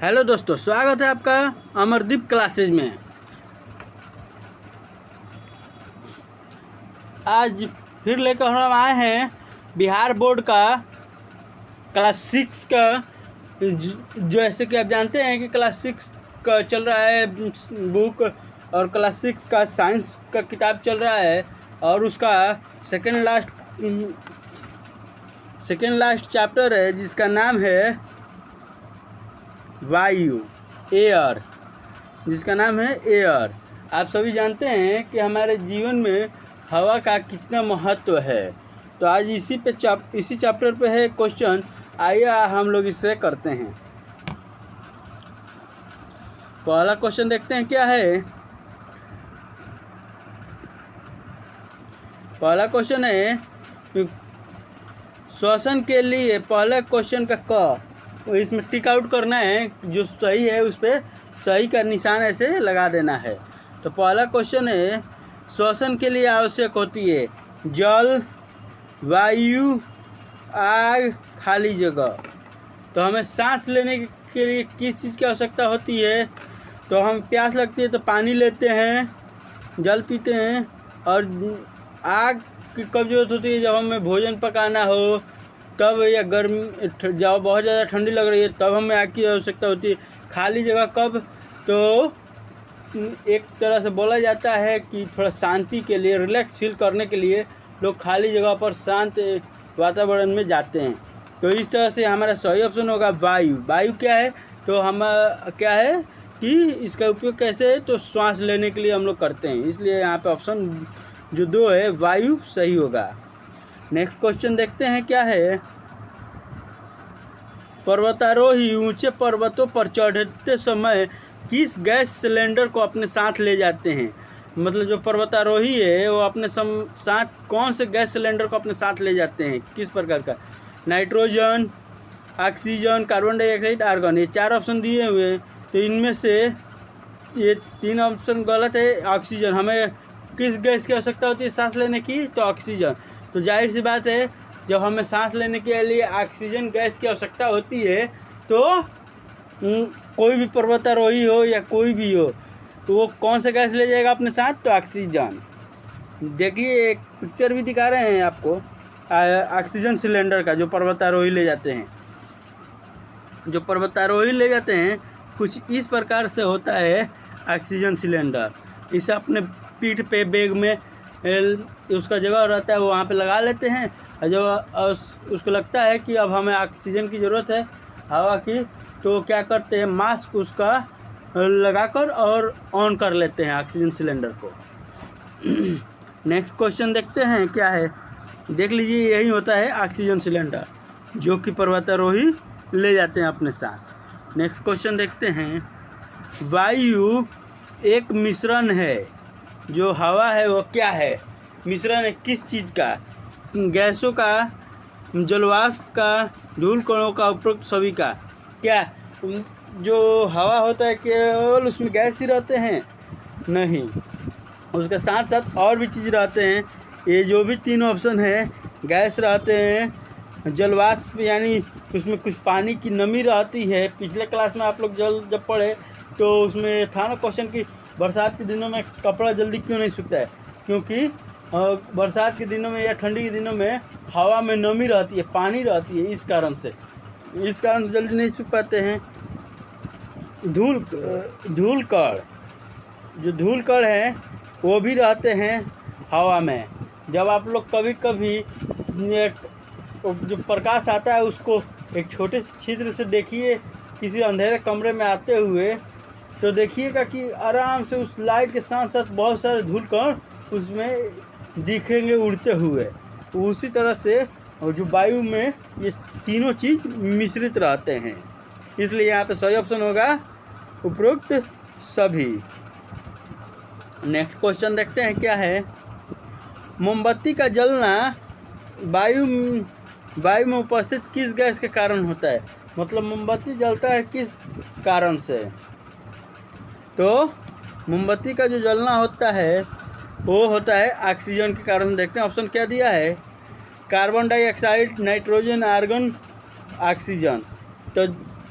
Hello दोस्तों, स्वागत है आपका अमरदीप क्लासेज में। आज फिर लेकर हम आए हैं बिहार बोर्ड का क्लास 6 का, जैसे कि आप जानते हैं कि क्लास 6 का चल रहा है बुक, और क्लास 6 का साइंस का किताब चल रहा है, और उसका सेकेंड लास्ट चैप्टर है जिसका नाम है वायु, एयर, जिसका नाम है एयर। आप सभी जानते हैं कि हमारे जीवन में हवा का कितना महत्व है। तो आज इसी चैप्टर पे है क्वेश्चन। आइए हम लोग इसे करते हैं। पहला क्वेश्चन देखते हैं क्या है। पहला क्वेश्चन है श्वसन के लिए, पहले क्वेश्चन का क, इसमें टिक आउट करना है, जो सही है उस पर सही का निशान ऐसे लगा देना है। तो पहला क्वेश्चन है श्वसन के लिए आवश्यक होती है जल, वायु, आग, खाली जगह। तो हमें सांस लेने के लिए किस चीज़ की आवश्यकता होती है? तो हम प्यास लगती है तो पानी लेते हैं, जल पीते हैं, और आग की कब जरूरत होती है? जब हमें भोजन पकाना हो तब, या गर्मी जब बहुत ज़्यादा ठंडी लग रही है तब हमें आग की आवश्यकता होती है। खाली जगह कब? तो एक तरह से बोला जाता है कि थोड़ा शांति के लिए, रिलैक्स फील करने के लिए लोग खाली जगह पर शांत वातावरण में जाते हैं। तो इस तरह से हमारा सही ऑप्शन होगा वायु। वायु क्या है? तो हम क्या है कि इसका उपयोग कैसे है? तो श्वास लेने के लिए हम लोग करते हैं, इसलिए यहाँ पे ऑप्शन जो 2 है वायु सही होगा। नेक्स्ट क्वेश्चन देखते हैं क्या है। पर्वतारोही ऊंचे पर्वतों पर चढ़ते समय किस गैस सिलेंडर को अपने साथ ले जाते हैं? मतलब जो पर्वतारोही है वो अपने साथ कौन से गैस सिलेंडर को अपने साथ ले जाते हैं? किस प्रकार का? Nitrogen, oxygen, carbon dioxide, argon. ये 4 ऑप्शन दिए हुए हैं। तो इनमें से ये 3 ऑप्शन गलत है। ऑक्सीजन, हमें किस गैस की आवश्यकता होती है सांस लेने की? तो ऑक्सीजन। तो जाहिर सी बात है, जब हमें सांस लेने के लिए ऑक्सीजन गैस की आवश्यकता होती है तो कोई भी पर्वतारोही हो या कोई भी हो तो वो कौन सा गैस ले जाएगा अपने साथ? तो ऑक्सीजन। देखिए एक पिक्चर भी दिखा रहे हैं आपको ऑक्सीजन सिलेंडर का, जो पर्वतारोही ले जाते हैं। जो पर्वतारोही ले जाते हैं कुछ इस प्रकार से होता है ऑक्सीजन सिलेंडर। इसे अपने पीठ पे, बैग में उसका जगह रहता है वो वहाँ पे लगा लेते हैं, और जब उसको लगता है कि अब हमें ऑक्सीजन की ज़रूरत है, हवा की, तो क्या करते हैं मास्क उसका लगाकर और ऑन कर लेते हैं ऑक्सीजन सिलेंडर को। नेक्स्ट क्वेश्चन देखते हैं क्या है। देख लीजिए, यही होता है ऑक्सीजन सिलेंडर जो कि पर्वतारोही ले जाते हैं अपने साथ। नेक्स्ट क्वेश्चन देखते हैं। वायु एक मिश्रण है, जो हवा है वो क्या है? मिश्रण है किस चीज़ का? गैसों का, जलवाष्प का, धूल कणों का, उपरोक्त सभी का। क्या जो हवा होता है केवल उसमें गैस ही रहते हैं? नहीं, उसके साथ साथ और भी चीज़ रहते हैं। ये जो भी 3 ऑप्शन है, गैस रहते हैं, जलवाष्प यानी उसमें कुछ पानी की नमी रहती है। पिछले क्लास में आप लोग जब पढ़े तो उसमें था ना क्वेश्चन कि बरसात के दिनों में कपड़ा जल्दी क्यों नहीं सूखता है? क्योंकि बरसात के दिनों में या ठंडी के दिनों में हवा में नमी रहती है, पानी रहती है, इस कारण से जल्दी नहीं सूख पाते हैं। धूल कण, जो धूल कण हैं वो भी रहते हैं हवा में। जब आप लोग कभी कभी जो प्रकाश आता है उसको एक छोटे से छिद्र से देखिए किसी अंधेरे कमरे में आते हुए, तो देखिएगा कि आराम से उस लाइट के साथ साथ बहुत सारे धूल कण उसमें दिखेंगे उड़ते हुए। उसी तरह से और जो वायु में ये तीनों चीज़ मिश्रित रहते हैं, इसलिए यहाँ पे सही ऑप्शन होगा उपरोक्त सभी। नेक्स्ट क्वेश्चन देखते हैं क्या है। मोमबत्ती का जलना वायु में उपस्थित किस गैस के कारण होता है? मतलब मोमबत्ती जलता है किस कारण से? तो मोमबत्ती का जो जलना होता है वो होता है ऑक्सीजन के कारण। देखते हैं ऑप्शन क्या दिया है। Carbon dioxide, nitrogen, argon, oxygen. तो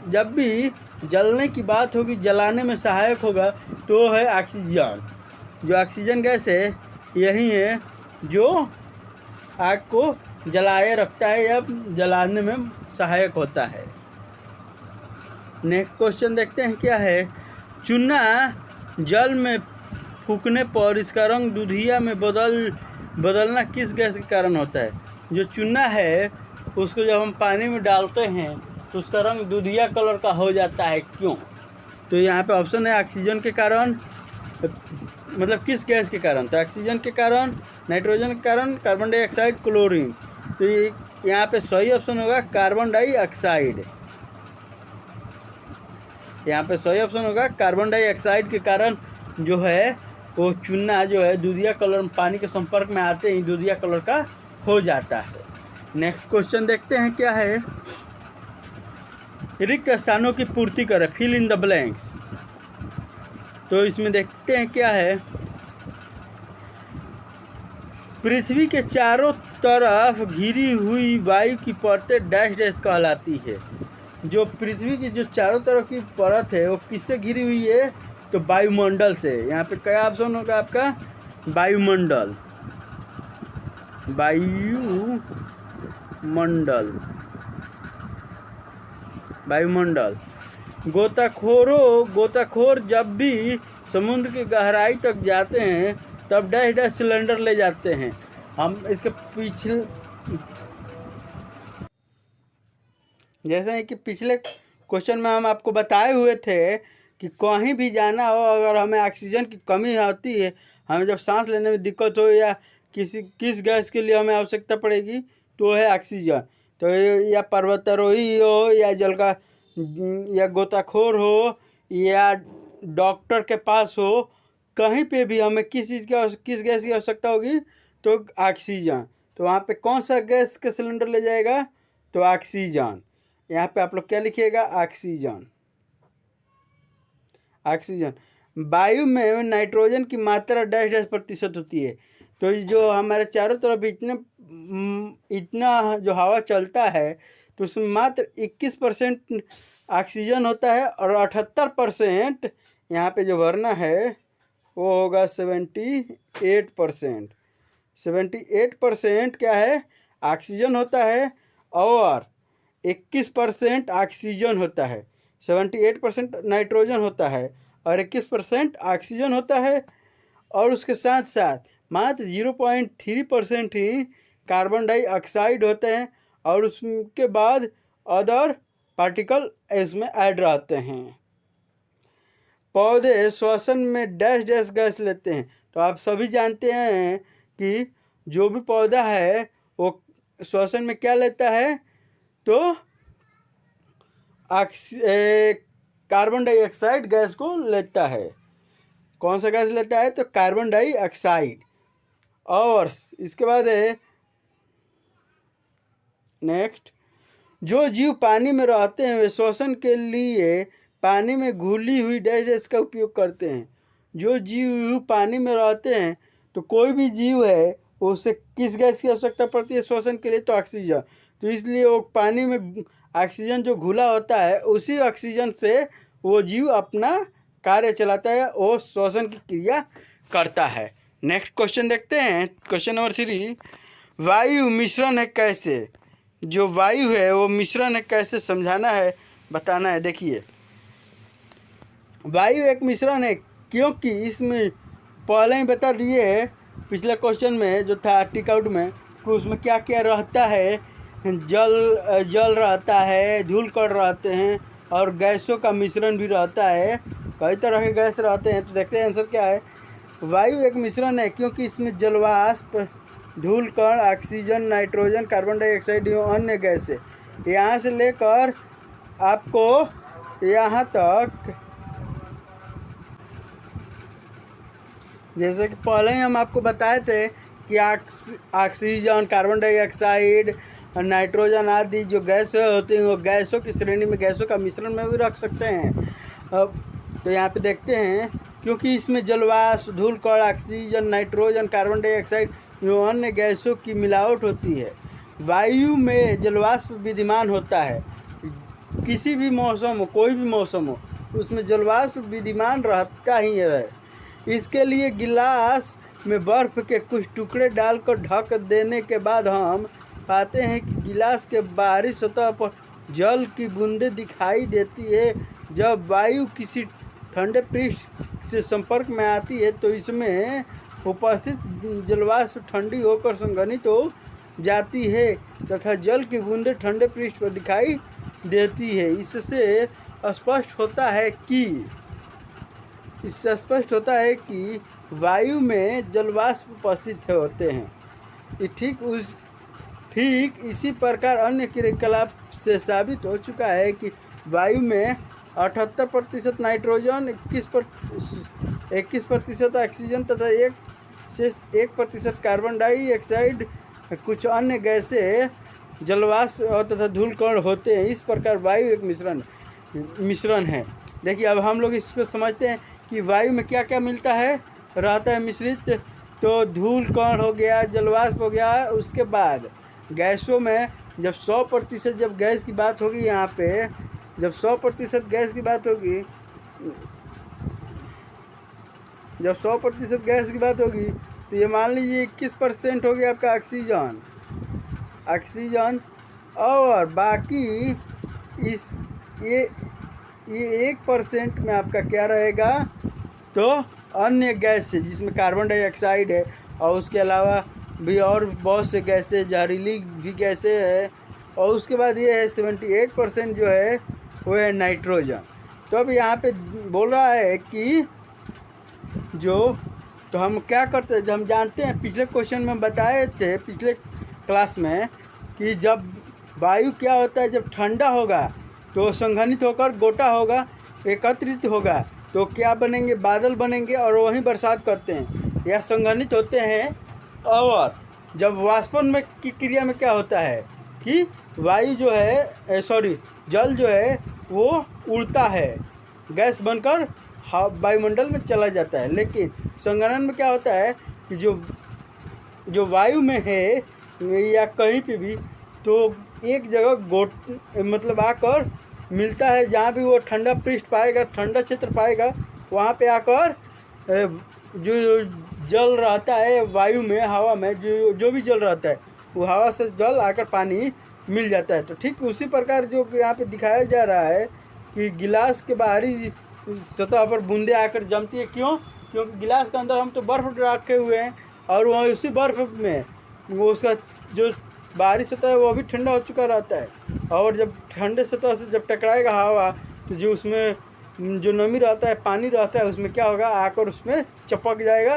जब भी जलने की बात होगी, जलाने में सहायक होगा, तो है ऑक्सीजन। जो ऑक्सीजन गैस है यही है जो आग को जलाए रखता है या जलाने में सहायक होता है। नेक्स्ट क्वेश्चन देखते हैं क्या है। चूना जल में फूकने पर इसका रंग दूधिया में बदलना किस गैस के कारण होता है? जो चूना है उसको जब हम पानी में डालते हैं तो उसका रंग दूधिया कलर का हो जाता है, क्यों? तो यहाँ पे ऑप्शन है ऑक्सीजन के कारण, मतलब किस गैस के कारण? तो ऑक्सीजन के कारण, नाइट्रोजन के कारण, कार्बन डाइऑक्साइड, क्लोरीन। तो ये यहाँ पे सही ऑप्शन होगा कार्बन डाइऑक्साइड। यहाँ पे सही ऑप्शन होगा कार्बन डाइऑक्साइड के कारण जो है वो चूना जो है दूधिया कलर में पानी के संपर्क में आते ही दूधिया कलर का हो जाता है। नेक्स्ट क्वेश्चन देखते हैं क्या है। रिक्त स्थानों की पूर्ति करें, फिल इन द ब्लैंक्स। तो इसमें देखते हैं क्या है। पृथ्वी के चारों तरफ घिरी हुई वायु की परतें डैश डैश कहलाती है। जो पृथ्वी की जो चारों तरफ की परत है वो किससे घिरी हुई है? तो वायुमंडल से। यहाँ पे क्या ऑप्शन होगा आपका? वायुमंडल। वायुमंडल। गोताखोर जब भी समुद्र की गहराई तक जाते हैं तब डैश डैश सिलेंडर ले जाते हैं। हम इसके पीछे जैसे कि पिछले क्वेश्चन में हम आपको बताए हुए थे कि कहीं भी जाना हो, अगर हमें ऑक्सीजन की कमी होती है, हमें जब सांस लेने में दिक्कत हो या किस गैस के लिए हमें आवश्यकता पड़ेगी, तो है ऑक्सीजन। तो या पर्वतारोही हो या जल का या गोताखोर हो या डॉक्टर के पास हो, कहीं पे भी हमें किस गैस की आवश्यकता होगी? तो ऑक्सीजन। तो वहाँ पे कौन सा गैस का सिलेंडर ले जाएगा? तो ऑक्सीजन। यहाँ पे आप लोग क्या लिखिएगा? ऑक्सीजन। ऑक्सीजन। वायु में नाइट्रोजन की मात्रा डैश डैश प्रतिशत होती है। तो जो हमारे चारों तरफ इतना जो हवा चलता है तो उसमें मात्र 21% ऑक्सीजन होता है और 78% यहाँ पे जो भरना है वो होगा 78%। 78% क्या है? ऑक्सीजन होता है और 21% ऑक्सीजन होता है। 78% नाइट्रोजन होता है और 21% ऑक्सीजन होता है, और उसके साथ साथ मात्र 0.3% ही कार्बन डाइऑक्साइड होते हैं, और उसके बाद अदर पार्टिकल इसमें ऐड रहते हैं। पौधे श्वसन में डैश डैश गैस लेते हैं। तो आप सभी जानते हैं कि जो भी पौधा है वो श्वसन में क्या लेता है? तो कार्बन डाइऑक्साइड गैस को लेता है। कौन सा गैस लेता है? तो कार्बन डाइऑक्साइड। और इसके बाद है नेक्स्ट, जो जीव पानी में रहते हैं वे श्वसन के लिए पानी में घुली हुई डैश डैश का उपयोग करते हैं। जो जीव पानी में रहते हैं, तो कोई भी जीव है उसे किस गैस की आवश्यकता पड़ती है श्वसन के लिए? तो ऑक्सीजन। तो इसलिए वो पानी में ऑक्सीजन जो घुला होता है उसी ऑक्सीजन से वो जीव अपना कार्य चलाता है, वो श्वसन की क्रिया करता है। नेक्स्ट क्वेश्चन देखते हैं, क्वेश्चन नंबर 3। वायु मिश्रण है कैसे? जो वायु है वो मिश्रण है कैसे, समझाना है, बताना है। देखिए, वायु एक मिश्रण है क्योंकि इसमें पहले ही बता दिए है पिछले क्वेश्चन में जो था टिक आउट में कि उसमें क्या क्या रहता है। जल रहता है, धूल कण रहते हैं और गैसों का मिश्रण भी रहता है। कई तरह के गैस रहते हैं। तो देखते हैं आंसर क्या है। वायु एक मिश्रण है क्योंकि इसमें जलवाष्प, धूल कण, ऑक्सीजन, नाइट्रोजन, कार्बन डाइऑक्साइड एवं अन्य गैस है। यहाँ से लेकर आपको यहाँ तक, जैसे कि पहले ही हम आपको बताए थे कि ऑक्सीजन, कार्बन डाइऑक्साइड, नाइट्रोजन आदि जो गैस होती हैं वो गैसों की श्रेणी में, गैसों का मिश्रण में भी रख सकते हैं। अब तो यहाँ पे देखते हैं, क्योंकि इसमें जलवाष्प, धूल कण, ऑक्सीजन, नाइट्रोजन, कार्बन डाइऑक्साइड एवं अन्य गैसों की मिलावट होती है। वायु में जलवाष्प विद्यमान होता है किसी भी मौसम हो, कोई भी मौसम हो, उसमें जलवाष्प विद्यमान रहता ही रहे। इसके लिए गिलास में बर्फ़ के कुछ टुकड़े डालकर ढक देने के बाद हम पाते हैं कि गिलास के बाहरी सतह पर जल की बूंदें दिखाई देती है। जब वायु किसी ठंडे पृष्ठ से संपर्क में आती है तो इसमें उपस्थित जलवाष्प ठंडी होकर संघनित हो जाती है तथा जल की बूंदें ठंडे पृष्ठ पर दिखाई देती है। इससे स्पष्ट होता है कि वायु में जलवाष्प उपस्थित होते हैं। ठीक इसी प्रकार अन्य क्रियाकलाप से साबित हो चुका है कि वायु में 78% नाइट्रोजन, 21% ऑक्सीजन तथा 1% कार्बन डाइऑक्साइड, कुछ अन्य गैसें, जलवाष्प तथा धूलकण होते हैं। इस प्रकार वायु एक मिश्रण है। देखिए, अब हम लोग इसको समझते हैं कि वायु में क्या क्या मिलता है, रहता है मिश्रित। तो धूलकण हो गया, जलवाष्प हो गया। उसके बाद गैसों में जब 100% जब गैस की बात होगी, यहाँ पे जब 100% गैस की बात होगी, जब 100% गैस की बात होगी तो ये मान लीजिए 21% हो गया आपका ऑक्सीजन और बाकी ये 1% में आपका क्या रहेगा, तो अन्य गैस से, जिसमें कार्बन डाइऑक्साइड है और उसके अलावा भी और बहुत से गैसें, जहरीली भी गैसें है। और उसके बाद ये है 78% जो है वो है नाइट्रोजन। तो अब यहाँ पे बोल रहा है कि तो हम क्या करते हैं, हम जानते हैं, पिछले क्वेश्चन में बताए थे पिछले क्लास में कि जब वायु क्या होता है, जब ठंडा होगा तो संघनित होकर गोटा होगा, एकत्रित होगा तो क्या बनेंगे, बादल बनेंगे और वहीं बरसात करते हैं या संघनित होते हैं। और जब वाष्पन में की क्रिया में क्या होता है कि वायु जो है जल जो है वो उड़ता है, गैस बनकर वायुमंडल में चला जाता है। लेकिन संघनन में क्या होता है कि जो वायु में है या कहीं पे भी, तो एक जगह मतलब आकर मिलता है, जहाँ भी वो ठंडा पृष्ठ पाएगा, ठंडा क्षेत्र पाएगा, वहाँ पे आकर जो जल रहता है वायु में, हवा में जो भी जल रहता है, वो हवा से जल आकर पानी मिल जाता है। तो ठीक उसी प्रकार जो यहाँ पे दिखाया जा रहा है कि गिलास के बाहरी सतह पर बूंदें आकर जमती है। क्योंकि गिलास के अंदर हम तो बर्फ़ रखे हुए हैं और वहाँ उसी बर्फ़ में वो उसका जो बाहरी सतह है वो भी ठंडा हो चुका रहता है। और जब ठंडे सतह से जब टकराएगा हवा, तो जो उसमें जो नमी रहता है, पानी रहता है, उसमें क्या होगा, आकर उसमें चिपक जाएगा,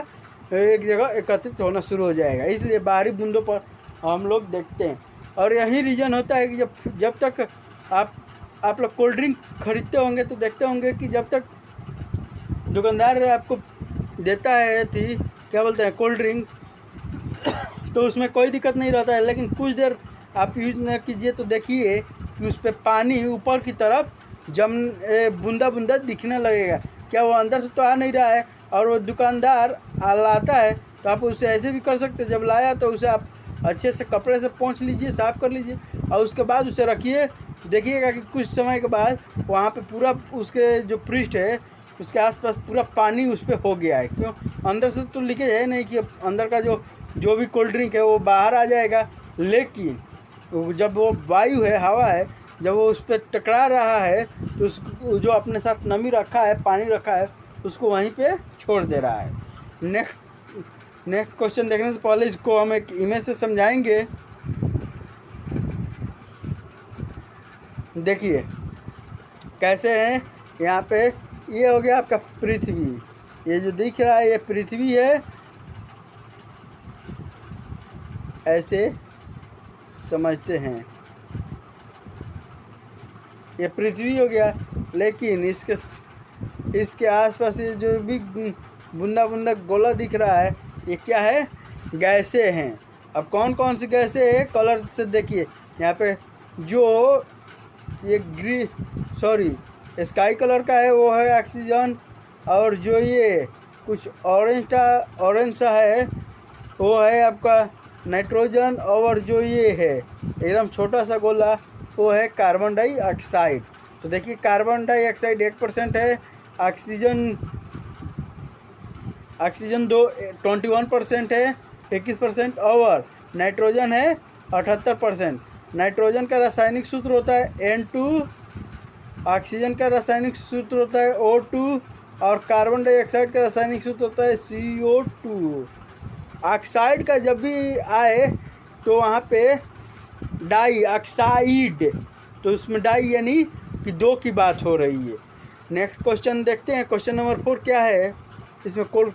एक जगह एकत्रित होना शुरू हो जाएगा। इसलिए बाहरी बूंदों पर हम लोग देखते हैं। और यही रीज़न होता है कि जब तक आप लोग कोल्ड ड्रिंक खरीदते होंगे तो देखते होंगे कि जब तक दुकानदार आपको देता है क्या बोलते हैं, कोल्ड ड्रिंक, तो उसमें कोई दिक्कत नहीं रहता है। लेकिन कुछ देर आप यूज न कीजिए तो देखिए कि उस पर पानी ऊपर की तरफ बूंदा बूंदा दिखने लगेगा। क्या वो अंदर से तो आ नहीं रहा है, और वो दुकानदार लाता है तो आप उसे ऐसे भी कर सकते हैं। जब लाया तो उसे आप अच्छे से कपड़े से पोंछ लीजिए, साफ़ कर लीजिए और उसके बाद उसे रखिए। देखिएगा कि कुछ समय के बाद वहाँ पे पूरा उसके जो पृष्ठ है उसके आसपास पूरा पानी उस पर हो गया है। क्यों, अंदर से तो लीकेज है नहीं कि अंदर का जो भी कोल्ड ड्रिंक है वो बाहर आ जाएगा। लेकिन जब वो वायु है, हवा है, जब वो उस पर टकरा रहा है तो उसको जो अपने साथ नमी रखा है, पानी रखा है, उसको वहीं पे छोड़ दे रहा है। नेक्स्ट क्वेश्चन देखने से पहले इसको हम एक इमेज से समझाएंगे। देखिए कैसे है, यहाँ पे ये हो गया आपका पृथ्वी, ये जो दिख रहा है ये पृथ्वी है, ऐसे समझते हैं, ये पृथ्वी हो गया। लेकिन इसके आसपास ये जो भी बूंदा बूंदा गोला दिख रहा है, ये क्या है, गैसें हैं। अब कौन कौन सी गैसें हैं, कलर से देखिए। यहाँ पे जो ये स्काई कलर का है वो है ऑक्सीजन, और जो ये कुछ ऑरेंज सा है वो है आपका नाइट्रोजन, और जो ये है एकदम छोटा सा गोला वो है कार्बन डाइऑक्साइड। तो देखिए कार्बन डाइऑक्साइड 1% है, ऑक्सीजन 21% है 21%, और नाइट्रोजन है 78%। नाइट्रोजन का रासायनिक सूत्र होता है N2, ऑक्सीजन का रासायनिक सूत्र होता है O2, और कार्बन डाइऑक्साइड का रासायनिक सूत्र होता है CO2। ऑक्साइड का जब भी आए तो वहाँ पे डाइऑक्साइड, तो उसमें डाई यानी कि 2 की बात हो रही है। नेक्स्ट क्वेश्चन देखते हैं। क्वेश्चन नंबर 4 क्या है, इसमें कुल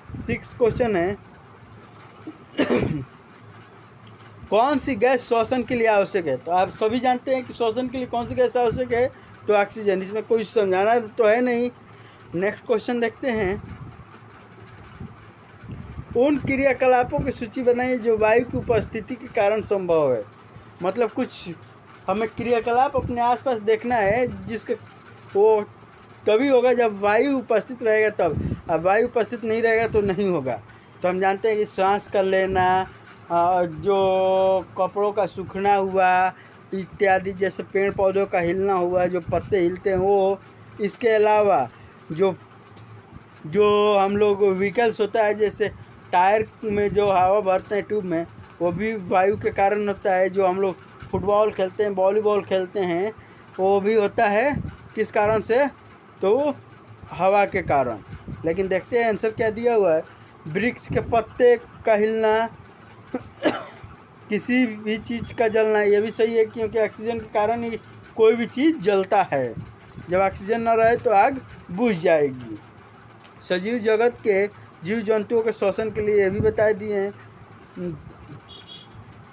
6 क्वेश्चन है। कौन सी गैस श्वसन के लिए आवश्यक है? तो आप सभी जानते हैं कि श्वसन के लिए कौन सी गैस आवश्यक है, तो ऑक्सीजन। इसमें कोई समझाना तो है नहीं। नेक्स्ट क्वेश्चन देखते हैं। उन क्रियाकलापों की सूची बनाइए जो वायु की उपस्थिति के कारण संभव है। मतलब कुछ हमें क्रियाकलाप अपने आसपास देखना है जिसके वो तभी होगा जब वायु उपस्थित रहेगा तब। अब वायु उपस्थित नहीं रहेगा तो नहीं होगा। तो हम जानते हैं कि सांस का लेना, जो कपड़ों का सूखना हुआ इत्यादि, जैसे पेड़ पौधों का हिलना हुआ, जो पत्ते हिलते हैं वो। इसके अलावा जो हम लोग व्हीकल्स होता है, जैसे टायर में जो हवा भरते हैं ट्यूब में, वो भी वायु के कारण होता है। जो हम लोग फुटबॉल खेलते हैं, वॉलीबॉल खेलते हैं, वो भी होता है किस कारण से, तो हवा के कारण। लेकिन देखते हैं आंसर क्या दिया हुआ है। वृक्ष के पत्ते का हिलना, किसी भी चीज़ का जलना, ये भी सही है क्योंकि ऑक्सीजन के कारण ही कोई भी चीज़ जलता है। जब ऑक्सीजन न रहे तो आग बुझ जाएगी। सजीव जगत के जीव जंतुओं के श्वसन के लिए ये भी बता दिए हैं।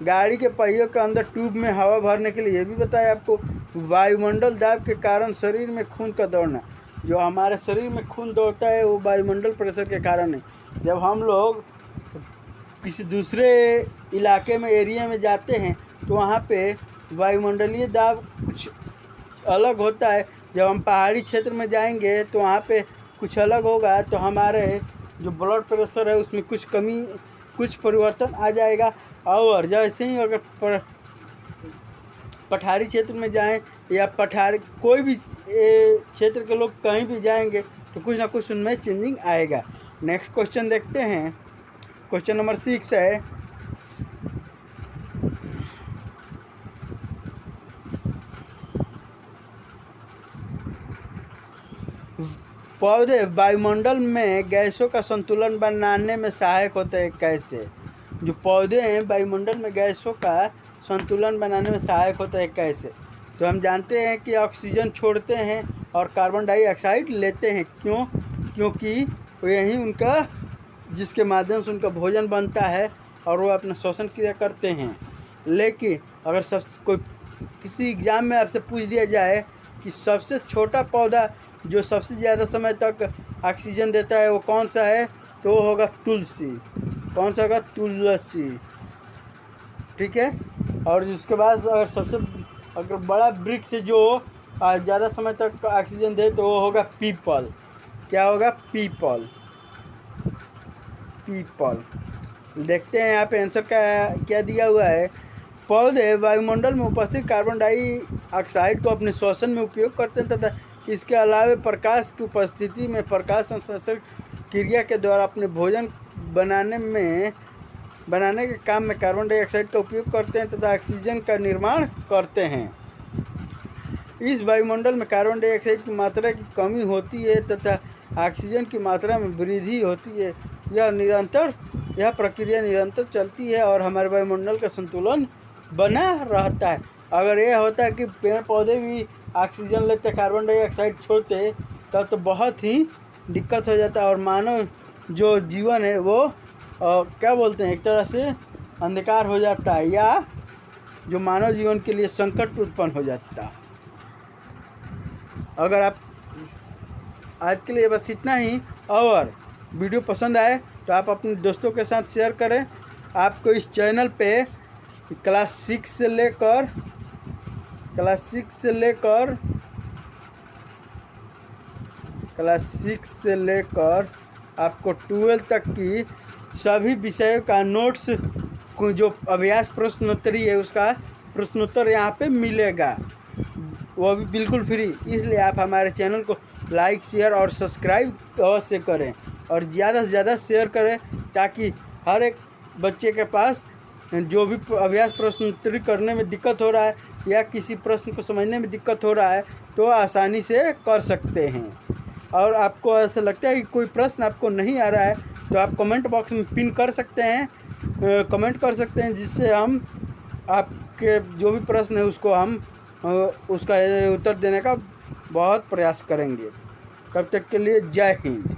गाड़ी के पहियों के अंदर ट्यूब में हवा भरने के लिए ये भी बताया आपको। वायुमंडल दाब के कारण शरीर में खून का दौड़ना, जो हमारे शरीर में खून दौड़ता है वो वायुमंडल प्रेशर के कारण है। जब हम लोग किसी दूसरे इलाके में, एरिया में जाते हैं तो वहाँ पे वायुमंडलीय दाब कुछ अलग होता है। जब हम पहाड़ी क्षेत्र में जाएंगे तो वहाँ पे कुछ अलग होगा, तो हमारे जो ब्लड प्रेशर है उसमें कुछ परिवर्तन आ जाएगा। और जैसे ही अगर पठारी क्षेत्र में जाएं या कोई भी क्षेत्र के लोग कहीं भी जाएंगे तो कुछ ना कुछ उनमें चेंजिंग आएगा। नेक्स्ट क्वेश्चन देखते हैं। क्वेश्चन नंबर 6 है। पौधे वायुमंडल में गैसों का संतुलन बनाने में सहायक होते हैं कैसे? जो पौधे हैं वायुमंडल में गैसों का संतुलन बनाने में सहायक होता है कैसे? तो हम जानते हैं कि ऑक्सीजन छोड़ते हैं और कार्बन डाइऑक्साइड लेते हैं। क्यों? क्योंकि यही उनका, जिसके माध्यम से उनका भोजन बनता है और वो अपना श्वसन क्रिया करते हैं। लेकिन अगर किसी एग्ज़ाम में आपसे पूछ दिया जाए कि सबसे छोटा पौधा जो सबसे ज़्यादा समय तक ऑक्सीजन देता है वो कौन सा है, तो वो होगा तुलसी। कौन सा होगा? तुलसी। ठीक है। और उसके बाद अगर बड़ा वृक्ष जो ज़्यादा समय तक ऑक्सीजन दे तो वो होगा पीपल। क्या होगा? पीपल। देखते हैं यहाँ पे आंसर क्या दिया हुआ है। पौधे वायुमंडल में उपस्थित कार्बन डाइऑक्साइड को अपने श्वसन में उपयोग करते हैं तथा इसके अलावा प्रकाश की उपस्थिति में प्रकाश संश्लेषण क्रिया के द्वारा अपने भोजन बनाने के काम में कार्बन डाइऑक्साइड का उपयोग करते हैं तथा ऑक्सीजन का निर्माण करते हैं। इस वायुमंडल में कार्बन डाइऑक्साइड की मात्रा की कमी होती है तथा ऑक्सीजन की मात्रा में वृद्धि होती है। यह प्रक्रिया निरंतर चलती है और हमारे वायुमंडल का संतुलन बना रहता है। अगर यह होता है कि पेड़ पौधे भी ऑक्सीजन लेते, कार्बन डाइऑक्साइड छोड़ते, तब तो बहुत ही दिक्कत हो जाता है और मानव जो जीवन है वो क्या बोलते हैं, एक तरह से अंधकार हो जाता है या जो मानव जीवन के लिए संकट उत्पन्न हो जाता है। अगर आप आज के लिए बस इतना ही, और वीडियो पसंद आए तो आप अपने दोस्तों के साथ शेयर करें। आपको इस चैनल पे क्लास 6 से लेकर आपको 12 तक की सभी विषयों का नोट्स, जो अभ्यास प्रश्नोत्तरी है उसका प्रश्नोत्तर यहाँ पे मिलेगा, वो भी बिल्कुल फ्री। इसलिए आप हमारे चैनल को लाइक, शेयर और सब्सक्राइब अवश्य करें और ज़्यादा से ज़्यादा शेयर करें, ताकि हर एक बच्चे के पास जो भी अभ्यास प्रश्नोत्तरी करने में दिक्कत हो रहा है या किसी प्रश्न को समझने में दिक्कत हो रहा है तो आसानी से कर सकते हैं। और आपको ऐसा लगता है कि कोई प्रश्न आपको नहीं आ रहा है तो आप कमेंट बॉक्स में पिन कर सकते हैं, कमेंट कर सकते हैं, जिससे हम आपके जो भी प्रश्न है उसको हम उसका उत्तर देने का बहुत प्रयास करेंगे। तब तक के लिए जय हिंद।